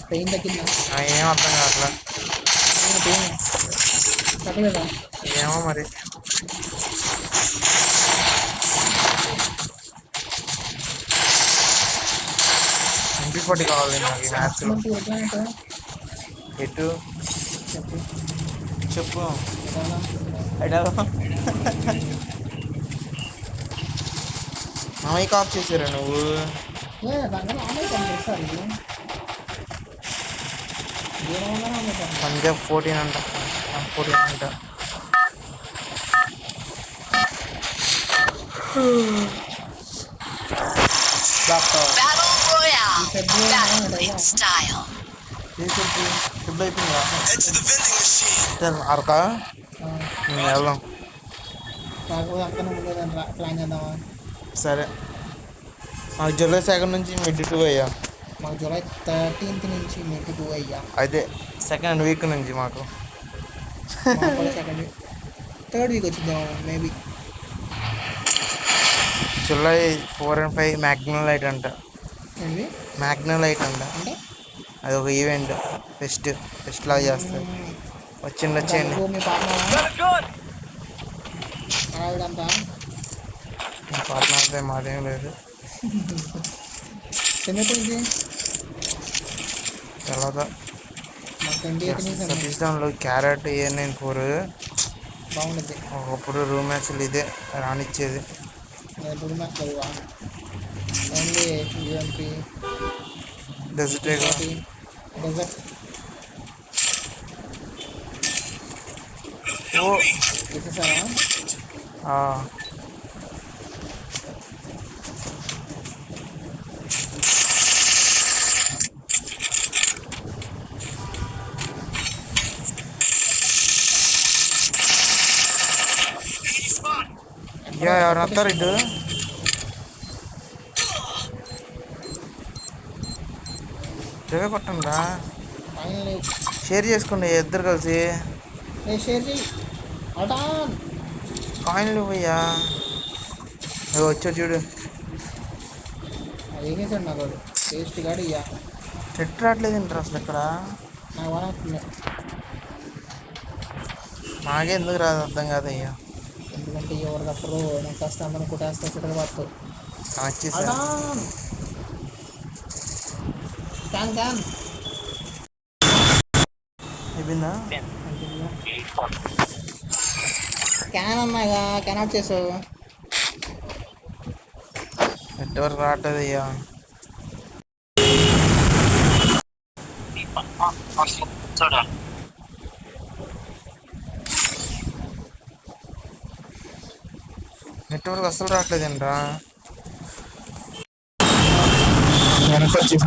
Spain తగ్గిందా? ఏం అర్థం కావట్లా. ఏమో మరి. MP40 కావాలి నాకు ఈ మ్యాచ్లో. ఎటు చెప్పు. మైక్ ఆఫ్ చేసారా నువ్వు? పంజాబ్ 14 అంట. 14 అంట. అరక వెళ్దాం. ప్లాన్ చేద్దామా? సరే. మాకు జూలై 2 నుంచి మిడ్ 2 అయ్యా. మాకు జూలై 13 నుంచి మిడ్ 2 అయ్యా. అయితే సెకండ్ వీక్ నుంచి మాకు థర్డ్ వీక్ వచ్చిద్దాం మేబీ. జూలై 4 and 5 మ్యాగ్నలైట్ అంట. మ్యాగ్నలైట్ అంట. అది ఒక ఈవెంట్. ఫెస్ట్ లాగా చేస్తారు. వచ్చేయండి. పార్ట్నర్ మాదేం లేదు. తర్వాత సతీష్ ధాన్లో క్యారెట్ A94 బాగుంటుంది. ఒకప్పుడు రూమ్ మ్యాచ్లు ఇదే రానిచ్చేది. డెజర్ట్ ఎవరు వస్తారు ఇటు? రివే కొట్టండి రా. షేర్ చేసుకోండి ఇద్దరు కలిసి. కాయిన్లు పోయా వచ్చా చూడు. చెట్టు రావట్లేదు ఏంటారు అసలు ఇక్కడ. మాకే ఎందుకు రాదు అర్థం కాదు అయ్యా. ఎందుకంటే ఎవరు తప్పరు. నేను ఫస్ట్ అందరం కుట్టేస్తా చిట్టలు పడతావు. క్యాన్ అన్నాగా క్యాన్ ఆఫ్ చేసావు. నెట్వర్క్ రావట్లేదు అయ్యా. నెట్వర్క్ అస్సలు రావట్లేదంట్రా. వెనక వచ్చేసి